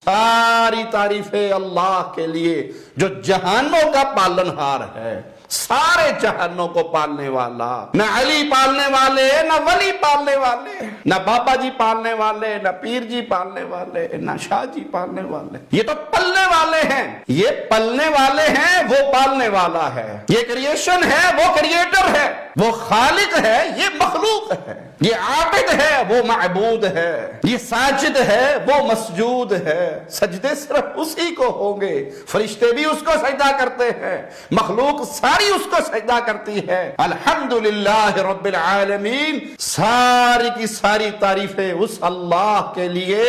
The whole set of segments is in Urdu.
ساری تعریفیں اللہ کے لیے جو جہانوں کا پالنہار ہے، سارے جہانوں کو پالنے والا، نہ علی پالنے والے، نہ ولی پالنے والے، نہ بابا جی پالنے والے، نہ پیر جی پالنے والے، نہ شاہ جی پالنے والے، یہ تو پلنے والے ہیں، یہ پلنے والے ہیں، وہ پالنے والا ہے، یہ کریشن ہے، وہ کریٹر ہے، وہ خالق ہے، یہ مخلوق ہے، یہ عابد ہے، وہ معبود ہے، یہ ساجد ہے، وہ مسجود ہے۔ سجدے صرف اسی کو ہوں گے، فرشتے بھی اس کو سجدہ کرتے ہیں، مخلوق ساری اس کو سجدہ کرتی ہے۔ الحمدللہ رب العالمین، ساری کی ساری تعریفیں اس اللہ کے لیے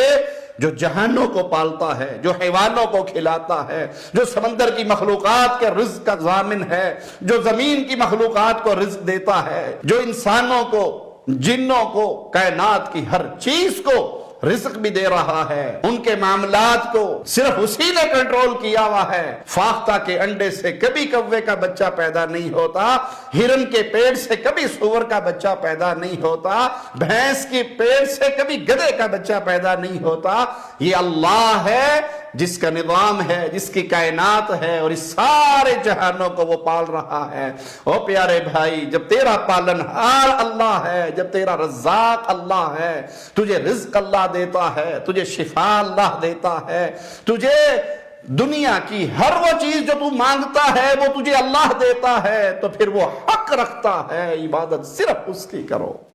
جو جہانوں کو پالتا ہے، جو حیوانوں کو کھلاتا ہے، جو سمندر کی مخلوقات کے رزق کا ضامن ہے، جو زمین کی مخلوقات کو رزق دیتا ہے، جو انسانوں کو، جنوں کو، کائنات کی ہر چیز کو رزق بھی دے رہا ہے، ان کے معاملات کو صرف اسی نے کنٹرول کیا ہوا ہے۔ فاختہ کے انڈے سے کبھی کوے کا بچہ پیدا نہیں ہوتا، ہرن کے پیٹ سے کبھی سور کا بچہ پیدا نہیں ہوتا، بھینس کے پیٹ سے کبھی گدھے کا بچہ پیدا نہیں ہوتا۔ یہ اللہ ہے جس کا نظام ہے، جس کی کائنات ہے، اور اس سارے جہانوں کو وہ پال رہا ہے۔ او پیارے بھائی، جب تیرا پالنہار اللہ ہے، جب تیرا رزاق اللہ ہے، تجھے رزق اللہ دیتا ہے، تجھے شفا اللہ دیتا ہے، تجھے دنیا کی ہر وہ چیز جو تو مانگتا ہے وہ تجھے اللہ دیتا ہے، تو پھر وہ حق رکھتا ہے، عبادت صرف اس کی کرو۔